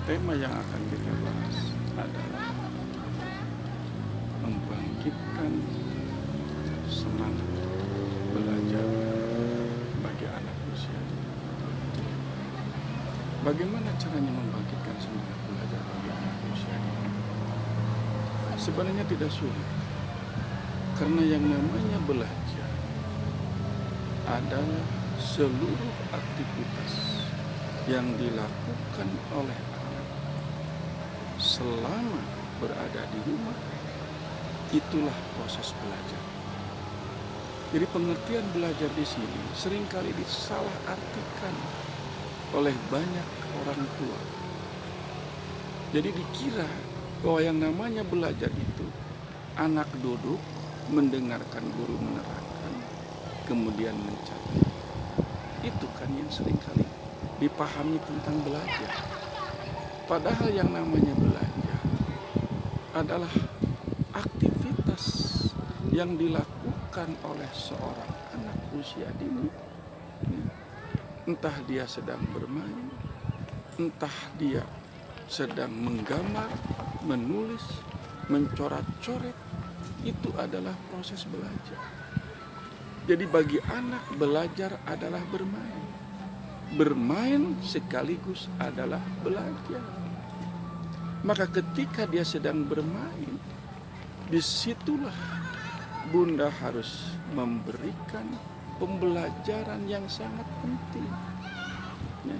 Tema yang akan kita bahas adalah membangkitkan semangat belajar bagi anak usia dini. Bagaimana caranya membangkitkan semangat belajar bagi anak usia dini? Sebenarnya tidak sulit, karena yang namanya belajar adalah seluruh aktivitas yang dilakukan oleh anak selama berada di rumah, itulah proses belajar. Jadi pengertian belajar di sini seringkali disalahartikan oleh banyak orang tua. Jadi dikira bahwa yang namanya belajar itu anak duduk mendengarkan guru menerangkan, kemudian mencatat. Itu kan yang seringkali dipahami tentang belajar. Padahal yang namanya belajar adalah aktivitas yang dilakukan oleh seorang anak usia dini. Entah dia sedang bermain, entah dia sedang menggambar, menulis, mencoret-coret, itu adalah proses belajar. Jadi bagi anak belajar adalah bermain. Bermain sekaligus adalah belajar. Maka ketika dia sedang bermain, disitulah Bunda harus memberikan pembelajaran yang sangat penting. Ya.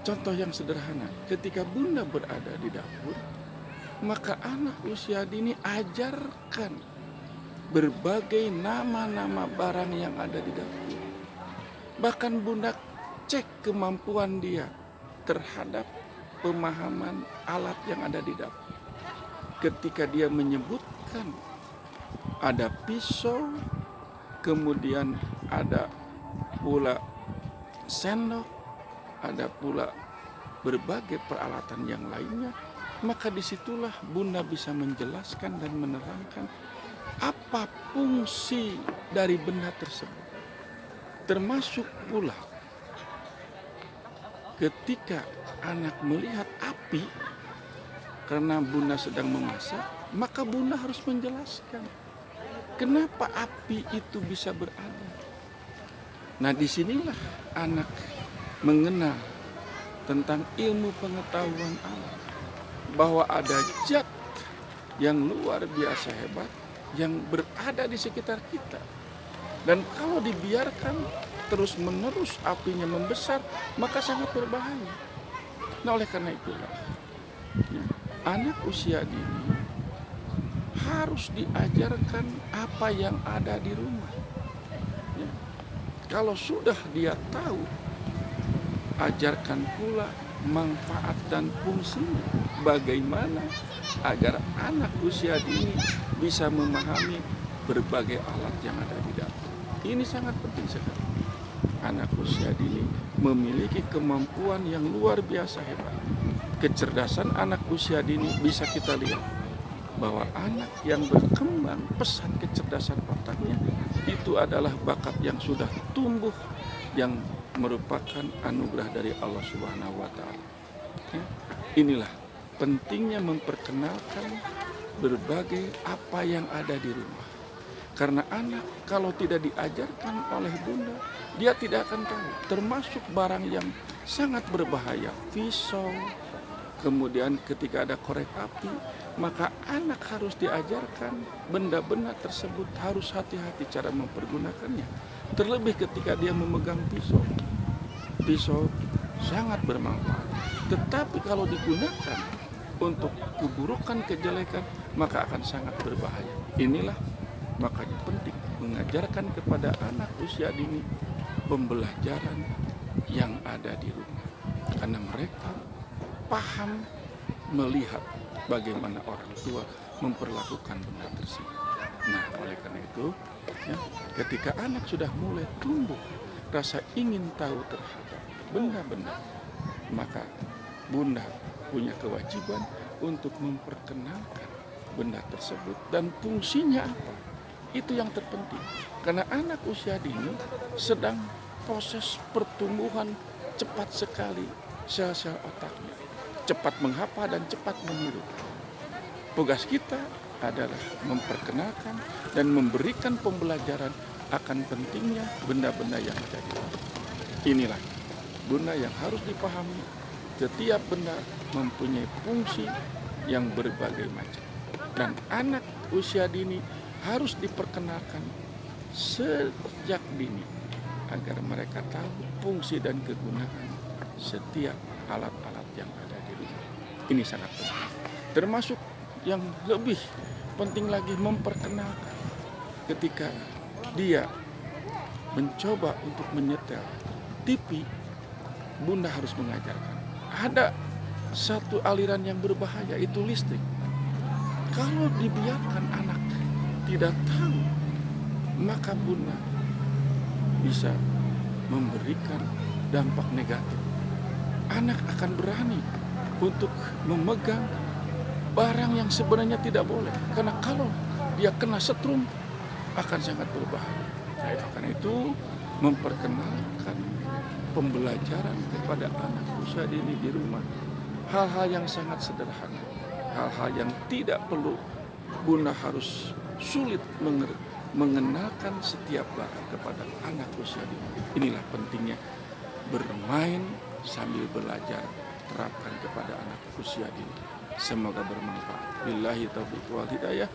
Contoh yang sederhana, ketika Bunda berada di dapur, maka anak usia dini ajarkan berbagai nama-nama barang yang ada di dapur. Bahkan Bunda cek kemampuan dia terhadap pemahaman alat yang ada di dapur. Ketika dia menyebutkan ada pisau, kemudian ada pula sendok, ada pula berbagai peralatan yang lainnya, maka disitulah Bunda bisa menjelaskan dan menerangkan apa fungsi dari benda tersebut. Termasuk pula ketika anak melihat api karena Bunda sedang memasak, maka Bunda harus menjelaskan kenapa api itu bisa berada. Nah, disinilah anak mengenal tentang ilmu pengetahuan alam, bahwa ada zat yang luar biasa hebat yang berada di sekitar kita. Dan kalau dibiarkan terus-menerus apinya membesar, maka sangat berbahaya. Nah, oleh karena itulah anak usia dini harus diajarkan apa yang ada di rumah. Ya. Kalau sudah dia tahu, ajarkan pula manfaat dan fungsinya. Bagaimana agar anak usia dini bisa memahami berbagai alat yang ada di dapur. Ini sangat penting sekali. Anak usia dini memiliki kemampuan yang luar biasa hebat. Kecerdasan anak usia dini bisa kita lihat bahwa anak yang berkembang pesat kecerdasan otaknya itu adalah bakat yang sudah tumbuh, yang merupakan anugerah dari Allah Subhanahu wa Ta'ala. Ya, inilah pentingnya memperkenalkan berbagai apa yang ada di rumah. Karena anak kalau tidak diajarkan oleh Bunda, dia tidak akan tahu. Termasuk barang yang sangat berbahaya, pisau, kemudian ketika ada korek api, maka anak harus diajarkan benda-benda tersebut harus hati-hati cara mempergunakannya. Terlebih ketika dia memegang pisau. Pisau sangat bermanfaat. Tetapi kalau digunakan untuk keburukan, kejelekan, maka akan sangat berbahaya. Inilah makanya penting mengajarkan kepada anak usia dini pembelajaran yang ada di rumah. Karena mereka paham melihat bagaimana orang tua memperlakukan benda tersebut. Nah, oleh karena itu, ya, ketika anak sudah mulai tumbuh rasa ingin tahu terhadap benda-benda, maka Bunda punya kewajiban untuk memperkenalkan benda tersebut dan fungsinya apa. Itu yang terpenting. Karena anak usia dini sedang proses pertumbuhan cepat sekali sel-sel otaknya. cepat menghafal dan cepat meniru. Tugas kita adalah memperkenalkan dan memberikan pembelajaran akan pentingnya benda-benda yang ada di laut. Inilah benda yang harus dipahami. Setiap benda mempunyai fungsi yang berbagai macam. Dan anak usia dini harus diperkenalkan sejak dini agar mereka tahu fungsi dan kegunaan setiap alat-alat yang ada di rumah. Ini sangat penting. Termasuk yang lebih penting lagi memperkenalkan ketika dia mencoba untuk menyetel TV, bunda harus mengajarkan. Ada satu aliran yang berbahaya, itu listrik. Kalau dibiarkan anak tidak tahu, maka bunda bisa memberikan dampak negatif. Anak akan berani untuk memegang barang yang sebenarnya tidak boleh. Karena kalau dia kena setrum, akan sangat berbahaya. Nah, karena itu memperkenalkan pembelajaran kepada anak usia dini di rumah. Hal-hal yang sangat sederhana. Hal-hal yang tidak perlu bunda harus sulit mengenalkan setiap barang kepada anak usia dini. Inilah pentingnya bermain sambil belajar, terapkan kepada anak usia dini. Semoga bermanfaat. Billahi taufiq wal hidayah.